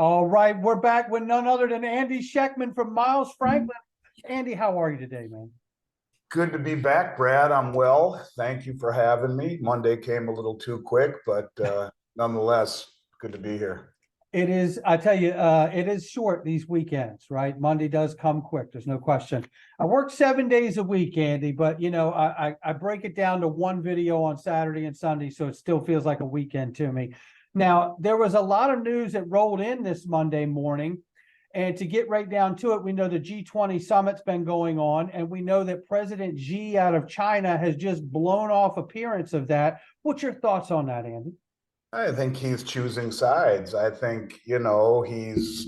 All right, we're back with none other than Andy Schectman from Miles Franklin. Andy, how are you today, man? Good to be back, Brad. I'm well. Thank you for having me. Monday came a little too quick, but nonetheless, good to be here. It is, I tell you, it is short these weekends, right? Monday does come quick. There's no question. I work 7 days a week, Andy, but I break it down to one video on Saturday and Sunday, so it still feels like a weekend to me. Now, there was a lot of news that rolled in this Monday morning. And to get right down to it, we know the G20 summit's been going on, and we know that President Xi out of China has just blown off appearance of that. What's your thoughts on that, Andy? I think he's choosing sides. I think, he's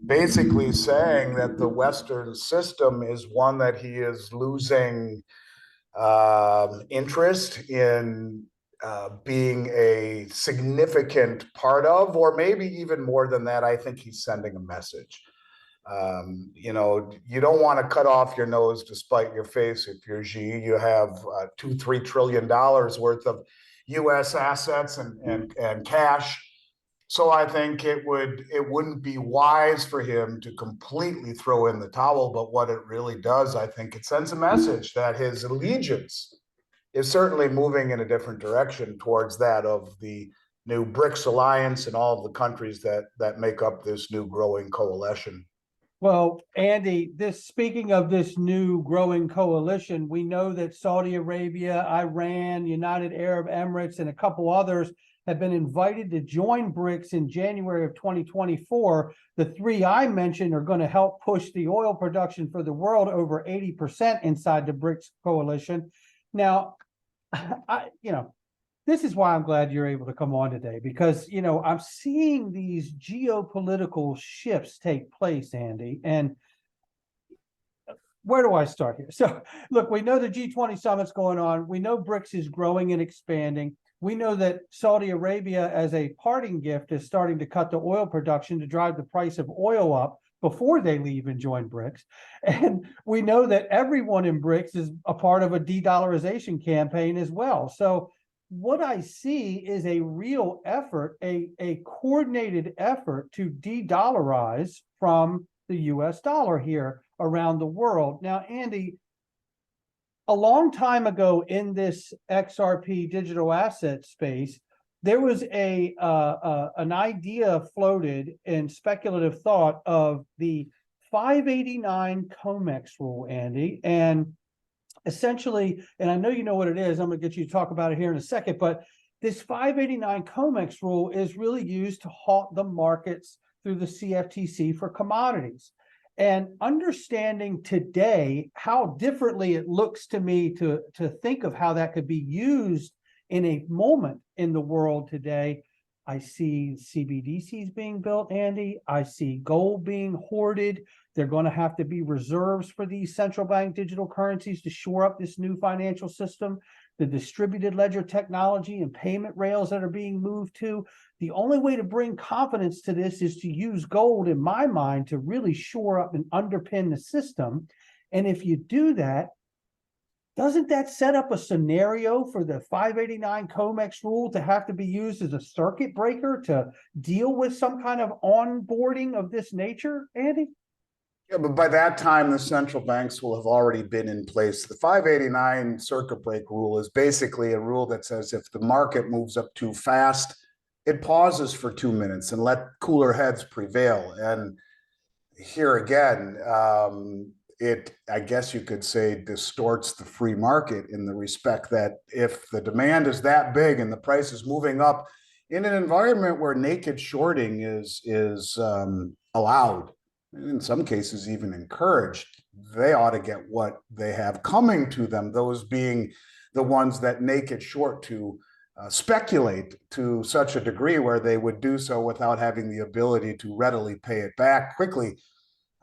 basically saying that the Western system is one that he is losing interest in being a significant part of, or maybe even more than that. I think he's sending a message. You don't want to cut off your nose to spite your face. If you're Xi, you have $2-3 trillion worth of U.S. assets and cash. So I think it wouldn't be wise for him to completely throw in the towel. But what it really does, I think it sends a message that his allegiance is certainly moving in a different direction towards that of the new BRICS alliance and all of the countries that make up this new growing coalition. Well, Andy, speaking of this new growing coalition, we know that Saudi Arabia, Iran, United Arab Emirates, and a couple others have been invited to join BRICS in January of 2024. The three I mentioned are going to help push the oil production for the world over 80% inside the BRICS coalition. Now, this is why I'm glad you're able to come on today, because, I'm seeing these geopolitical shifts take place, Andy. And where do I start here? So, look, we know the G20 summit's going on. We know BRICS is growing and expanding. We know that Saudi Arabia, as a parting gift, is starting to cut the oil production to drive the price of oil up before they leave and join BRICS. And we know that everyone in BRICS is a part of a de-dollarization campaign as well. So what I see is a real effort, a coordinated effort to de-dollarize from the US dollar here around the world. Now, Andy, a long time ago in this XRP digital asset space, there was an idea floated in speculative thought of the 589 Comex rule, Andy. And essentially, and I know you know what it is, I'm going to get you to talk about it here in a second, but this 589 Comex rule is really used to halt the markets through the CFTC for commodities. And understanding today how differently it looks to me to think of how that could be used in a moment in the world today, I see CBDCs being built, Andy. I see gold being hoarded. They're going to have to be reserves for these central bank digital currencies to shore up this new financial system. The distributed ledger technology and payment rails that are being moved to. The only way to bring confidence to this is to use gold, in my mind, to really shore up and underpin the system. And if you do that, doesn't that set up a scenario for the 589 Comex rule to have to be used as a circuit breaker to deal with some kind of onboarding of this nature, Andy? Yeah, but by that time, the central banks will have already been in place. The 589 circuit break rule is basically a rule that says if the market moves up too fast, it pauses for 2 minutes and let cooler heads prevail. And here again, it, I guess you could say, distorts the free market in the respect that if the demand is that big and the price is moving up in an environment where naked shorting is allowed, in some cases even encouraged, they ought to get what they have coming to them, those being the ones that naked short to speculate to such a degree where they would do so without having the ability to readily pay it back quickly.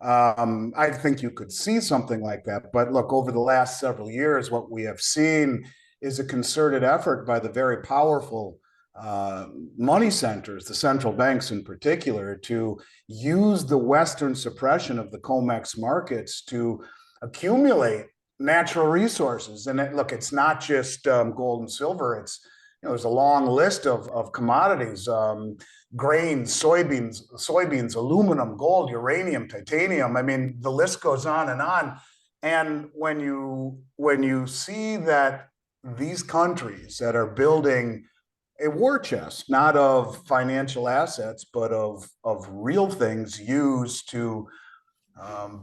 I think you could see something like that. But look, over the last several years, what we have seen is a concerted effort by the very powerful money centers, the central banks in particular, to use the Western suppression of the Comex markets to accumulate natural resources. And look, it's not just gold and silver. there's a long list of commodities, grains, soybeans, aluminum, gold, uranium, titanium. I mean, the list goes on and on. And when you see that these countries that are building a war chest, not of financial assets, but of real things used to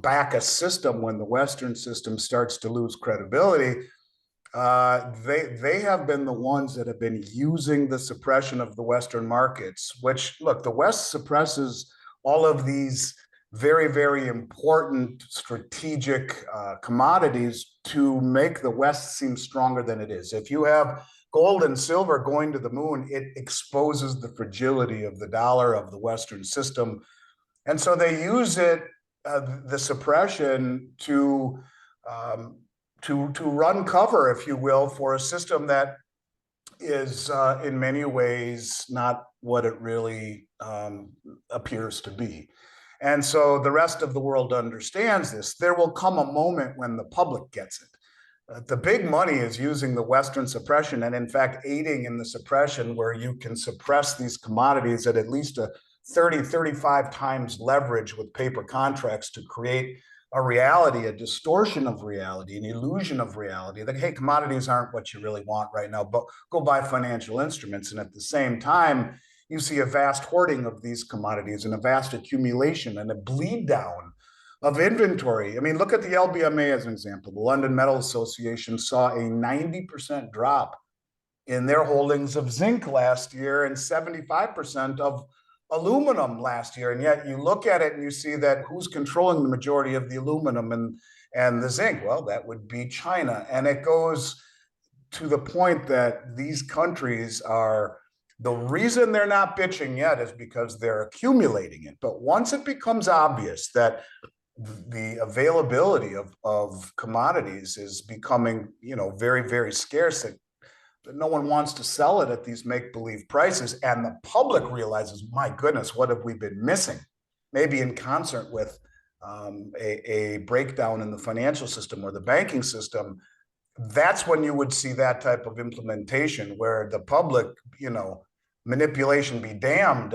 back a system when the Western system starts to lose credibility, they have been the ones that have been using the suppression of the Western markets, which, look, the West suppresses all of these very, very important strategic commodities to make the West seem stronger than it is. If you have gold and silver going to the moon, it exposes the fragility of the dollar, of the Western system. And so they use it, the suppression, to run cover, if you will, for a system that is in many ways not what it really appears to be. And so the rest of the world understands this. There will come a moment when the public gets it. The big money is using the Western suppression, and in fact, aiding in the suppression, where you can suppress these commodities at least a 30, 35 times leverage with paper contracts to create a reality, a distortion of reality, an illusion of reality, that, hey, commodities aren't what you really want right now, but go buy financial instruments. And at the same time, you see a vast hoarding of these commodities and a vast accumulation and a bleed down of inventory. I mean, look at the LBMA as an example. The London Metal Association saw a 90% drop in their holdings of zinc last year and 75% of aluminum last year. And yet you look at it and you see that who's controlling the majority of the aluminum and the zinc? Well, that would be China. And it goes to the point that these countries are, the reason they're not bitching yet is because they're accumulating it. But once it becomes obvious that the availability of commodities is becoming, very, very scarce, that no one wants to sell it at these make-believe prices, and the public realizes, my goodness, what have we been missing? Maybe in concert with a breakdown in the financial system or the banking system, that's when you would see that type of implementation where the public, manipulation be damned,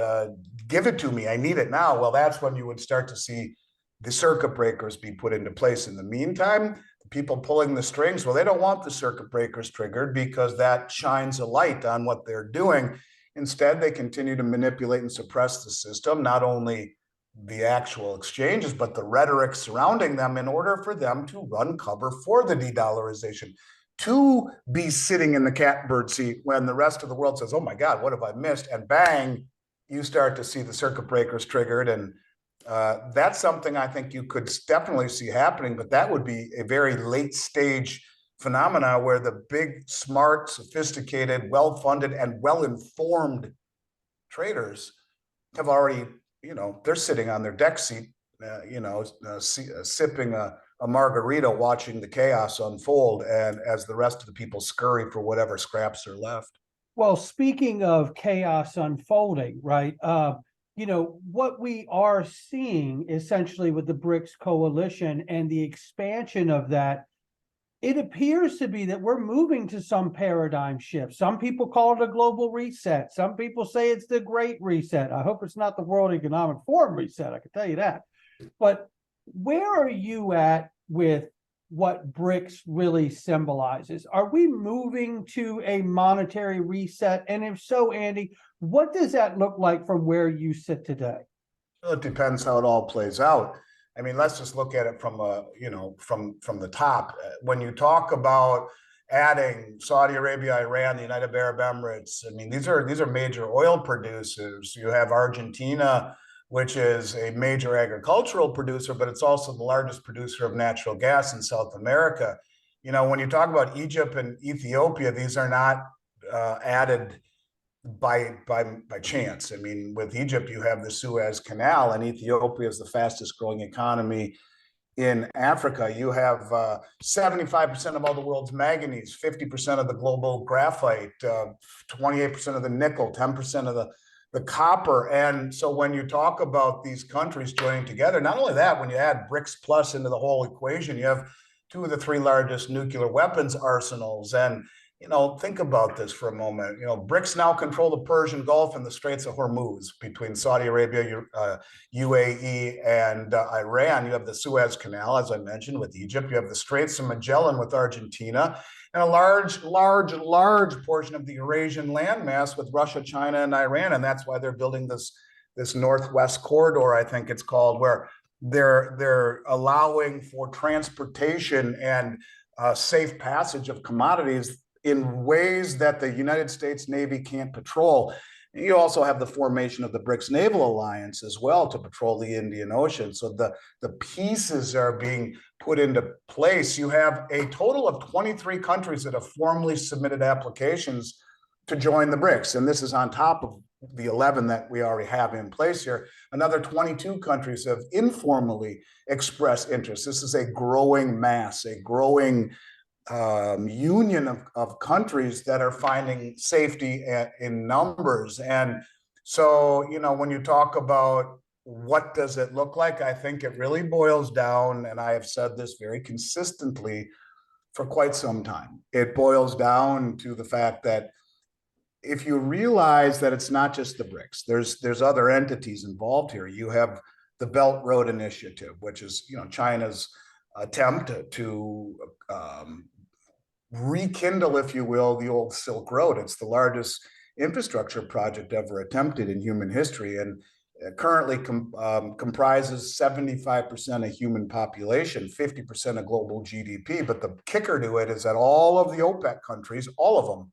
give it to me, I need it now. Well, that's when you would start to see the circuit breakers be put into place. In the meantime, the people pulling the strings, well, they don't want the circuit breakers triggered because that shines a light on what they're doing. Instead, they continue to manipulate and suppress the system, not only the actual exchanges, but the rhetoric surrounding them, in order for them to run cover for the de-dollarization, to be sitting in the catbird seat when the rest of the world says, oh my God, what have I missed? And bang, you start to see the circuit breakers triggered. And that's something I think you could definitely see happening, but that would be a very late stage phenomena where the big, smart, sophisticated, well-funded, and well-informed traders have already, they're sitting on their deck seat, sipping a margarita, watching the chaos unfold, and as the rest of the people scurry for whatever scraps are left. Well, speaking of chaos unfolding, right? What we are seeing essentially with the BRICS coalition and the expansion of that, it appears to be that we're moving to some paradigm shift. Some people call it a global reset. Some people say it's the Great Reset. I hope it's not the World Economic Forum reset, I can tell you that. But where are you at with what BRICS really symbolizes? Are we moving to a monetary reset? And if so, Andy, what does that look like from where you sit today? Well, it depends how it all plays out. I mean, let's just look at it from from the top. When you talk about adding Saudi Arabia, Iran, the United Arab Emirates, I mean, these are major oil producers. You have Argentina, which is a major agricultural producer, but it's also the largest producer of natural gas in South America. When you talk about Egypt and Ethiopia, these are not added by chance. I mean, with Egypt, you have the Suez Canal, and Ethiopia is the fastest growing economy in Africa. You have 75% of all the world's manganese, 50% of the global graphite, 28% of the nickel, 10% of the copper. And so when you talk about these countries joining together, not only that, when you add BRICS Plus into the whole equation, you have two of the three largest nuclear weapons arsenals. And think about this for a moment. BRICS now control the Persian Gulf and the Straits of Hormuz between Saudi Arabia, UAE, and Iran. You have the Suez Canal, as I mentioned, with Egypt. You have the Straits of Magellan with Argentina, and a large portion of the Eurasian landmass with Russia, China, and Iran. And that's why they're building this Northwest Corridor, I think it's called, where they're allowing for transportation and safe passage of commodities in ways that the United States Navy can't patrol. You also have the formation of the BRICS Naval Alliance as well to patrol the Indian Ocean. So the pieces are being put into place. You have a total of 23 countries that have formally submitted applications to join the BRICS. And this is on top of the 11 that we already have in place here. Another 22 countries have informally expressed interest. This is a growing mass, a growing union of countries that are finding safety in numbers. And so, when you talk about what does it look like, I think it really boils down, and I have said this very consistently for quite some time, it boils down to the fact that if you realize that it's not just the BRICS, there's other entities involved here. You have the Belt Road Initiative, which is China's attempt to rekindle, if you will, the old Silk Road. It's the largest infrastructure project ever attempted in human history, and currently comprises 75% of human population, 50% of global GDP. But the kicker to it is that all of the OPEC countries, all of them,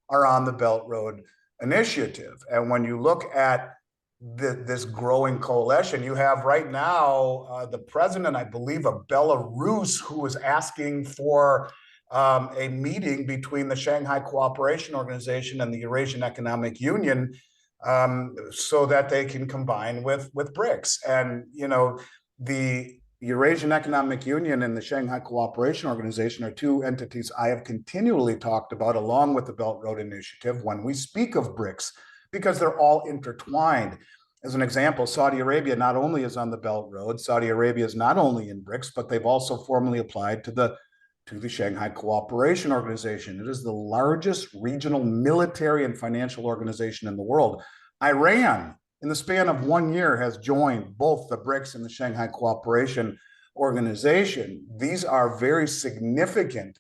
are on the Belt Road Initiative. And when you look at this growing coalition, you have right now the president, I believe, of Belarus, who is asking for a meeting between the Shanghai Cooperation Organization and the Eurasian Economic Union so that they can combine with BRICS. And, the Eurasian Economic Union and the Shanghai Cooperation Organization are two entities I have continually talked about, along with the Belt Road Initiative, when we speak of BRICS, because they're all intertwined. As an example, Saudi Arabia not only is on the Belt Road, Saudi Arabia is not only in BRICS, but they've also formally applied to the Shanghai Cooperation Organization. It is the largest regional military and financial organization in the world. Iran, in the span of 1 year, has joined both the BRICS and the Shanghai Cooperation Organization. These are very significant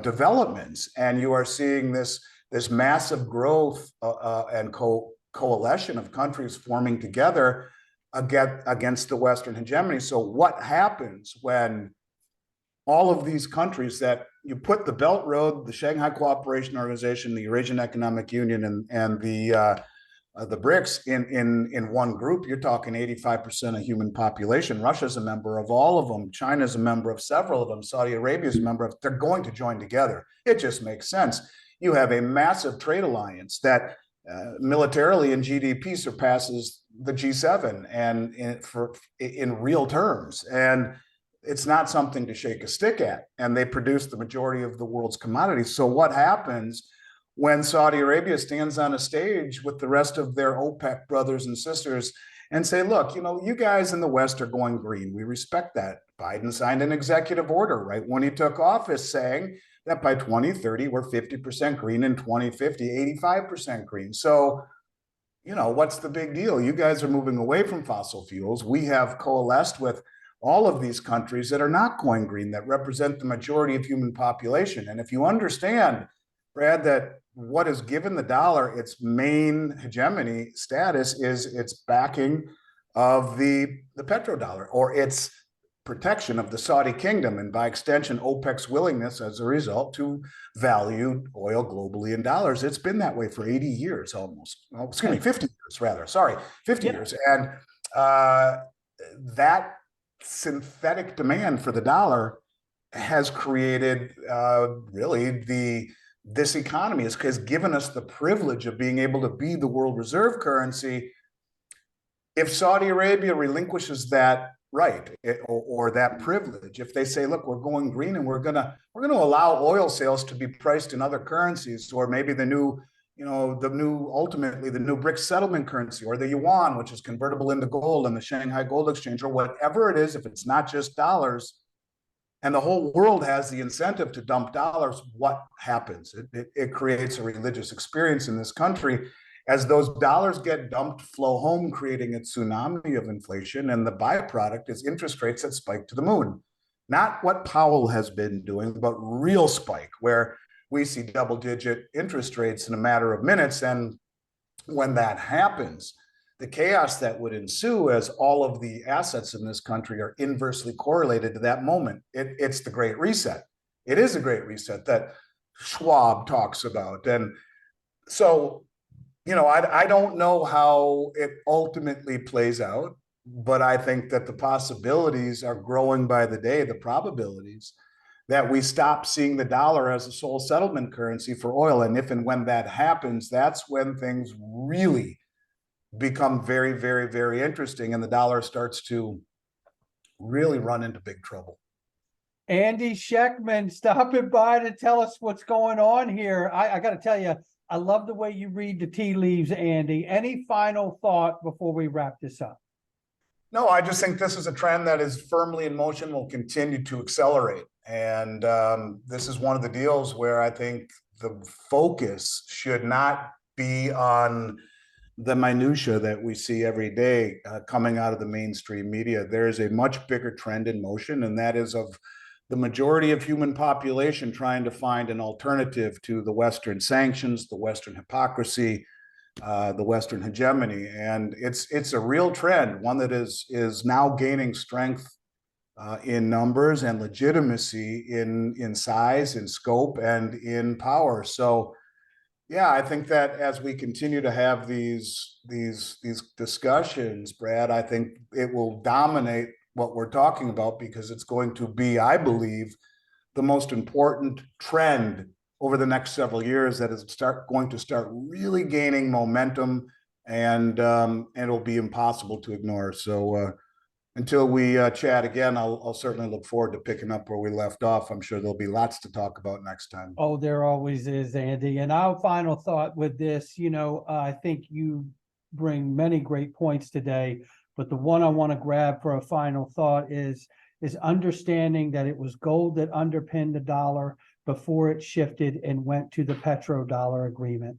developments, and you are seeing this massive growth and coalition of countries forming together against the Western hegemony. So what happens when all of these countries that you put the Belt Road, the Shanghai Cooperation Organization, the Eurasian Economic Union, and the BRICS in one group? You're talking 85% of human population. Russia's a member of all of them. China's a member of several of them. Saudi Arabia's a member of. They're going to join together. It just makes sense. You have a massive trade alliance that militarily and GDP surpasses the G7 and in real terms. And it's not something to shake a stick at. And they produce the majority of the world's commodities. So what happens when Saudi Arabia stands on a stage with the rest of their OPEC brothers and sisters and say, look, you guys in the West are going green. We respect that. Biden signed an executive order right when he took office saying that by 2030, we're 50% green, and 2050, 85% green. So, what's the big deal? You guys are moving away from fossil fuels. We have coalesced with all of these countries that are not going green, that represent the majority of human population. And if you understand, Brad, that what has given the dollar its main hegemony status is its backing of the petrodollar, or its protection of the Saudi kingdom, and by extension, OPEC's willingness as a result to value oil globally in dollars. It's been that way for 80 years almost. 50 years rather. Sorry, 50 years. And that synthetic demand for the dollar has created really this economy has given us the privilege of being able to be the world reserve currency. If Saudi Arabia relinquishes that right or that privilege, if they say, look, we're going green and we're gonna allow oil sales to be priced in other currencies, or maybe ultimately the new BRICS settlement currency, or the yuan, which is convertible into gold, and the Shanghai Gold Exchange, or whatever it is, if it's not just dollars, and the whole world has the incentive to dump dollars, what happens? It creates a religious experience in this country as those dollars get dumped, flow home, creating a tsunami of inflation. And the byproduct is interest rates that spike to the moon. Not what Powell has been doing, but real spike, where we see double-digit interest rates in a matter of minutes. And when that happens, the chaos that would ensue as all of the assets in this country are inversely correlated to that moment. It's the Great Reset. It is a Great Reset that Schwab talks about. And so, I don't know how it ultimately plays out, but I think that the possibilities are growing by the day, the probabilities that we stop seeing the dollar as a sole settlement currency for oil. And if and when that happens, that's when things really become very, very, very interesting, and the dollar starts to really run into big trouble. Andy Schectman stopping by to tell us what's going on here. I got to tell you, I love the way you read the tea leaves, Andy. Any final thought before we wrap this up? No, I just think this is a trend that is firmly in motion, will continue to accelerate. And this is one of the deals where I think the focus should not be on the minutia that we see every day coming out of the mainstream media. There is a much bigger trend in motion, and that is of the majority of human population trying to find an alternative to the Western sanctions, the Western hypocrisy, the Western hegemony. And it's a real trend, one that is now gaining strength in numbers and legitimacy in size, in scope, and in power. So yeah, I think that as we continue to have these discussions, Brad, I think it will dominate what we're talking about, because it's going to be, I believe, the most important trend over the next several years that is going to start really gaining momentum, and it'll be impossible to ignore. So until we chat again, I'll certainly look forward to picking up where we left off. I'm sure there'll be lots to talk about next time. Oh, there always is, Andy. And our final thought with this, I think you bring many great points today, but the one I want to grab for a final thought is understanding that it was gold that underpinned the dollar before it shifted and went to the petrodollar agreement.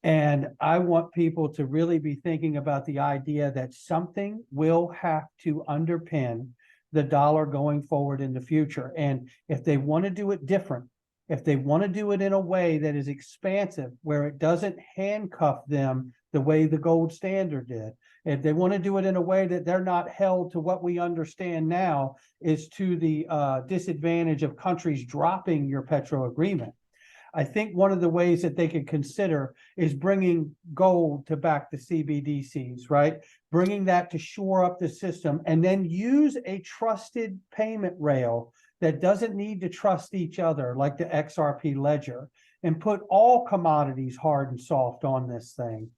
And I want people to really be thinking about the idea that something will have to underpin the dollar going forward in the future. And if they want to do it different, if they want to do it in a way that is expansive, where it doesn't handcuff them the way the gold standard did, if they want to do it in a way that they're not held to what we understand now is to the disadvantage of countries dropping your petro agreement, I think one of the ways that they could consider is bringing gold to back the CBDCs, right? Bringing that to shore up the system, and then use a trusted payment rail that doesn't need to trust each other, like the XRP ledger, and put all commodities hard and soft on this thing.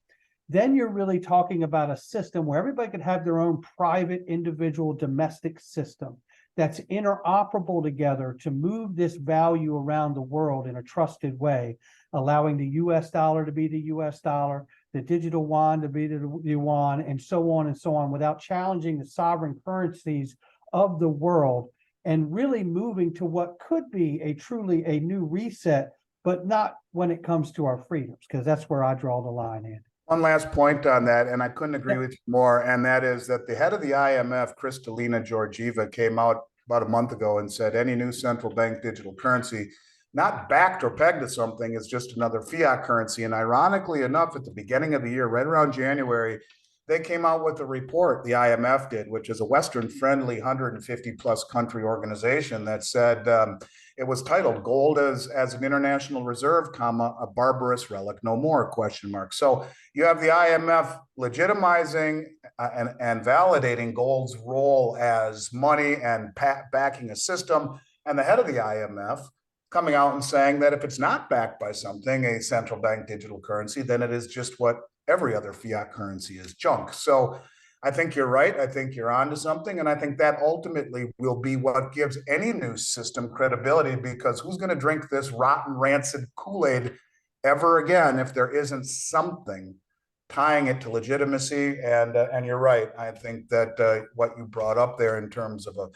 Then you're really talking about a system where everybody could have their own private, individual, domestic system that's interoperable together to move this value around the world in a trusted way, allowing the US dollar to be the US dollar, the digital yuan to be the yuan, and so on, without challenging the sovereign currencies of the world, and really moving to what could be truly a new reset, but not when it comes to our freedoms, because that's where I draw the line, Andy. One last point on that, and I couldn't agree with you more, and that is that the head of the IMF, Kristalina Georgieva, came out about a month ago and said any new central bank digital currency not backed or pegged to something is just another fiat currency. And ironically enough, at the beginning of the year, right around January, they came out with a report, the IMF did, which is a Western-friendly 150-plus country organization, that said it was titled "Gold as an International Reserve, a barbarous relic no more?" ? So you have the IMF legitimizing and validating gold's role as money and backing a system, and the head of the IMF coming out and saying that if it's not backed by something, a central bank digital currency, then it is just what every other fiat currency is, junk. So I think you're right. I think you're onto something. And I think that ultimately will be what gives any new system credibility, because who's going to drink this rotten, rancid Kool-Aid ever again if there isn't something tying it to legitimacy? And you're right. I think that what you brought up there in terms of a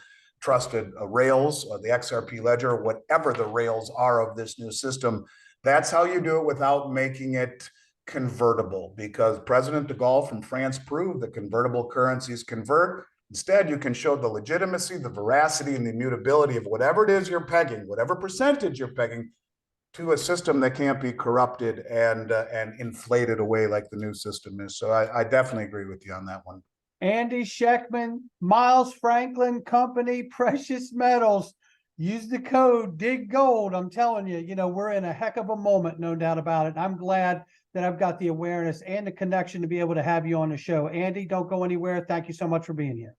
trusted rails, or the XRP ledger, whatever the rails are of this new system. That's how you do it without making it convertible, because President de Gaulle from France proved that convertible currencies convert. Instead, you can show the legitimacy, the veracity, and the immutability of whatever it is you're pegging, whatever percentage you're pegging, to a system that can't be corrupted and inflated away like the new system is. So I definitely agree with you on that one. Andy Schectman, Miles Franklin Company, Precious Metals. Use the code Dig Gold. I'm telling you, we're in a heck of a moment, no doubt about it. I'm glad that I've got the awareness and the connection to be able to have you on the show. Andy, don't go anywhere. Thank you so much for being here.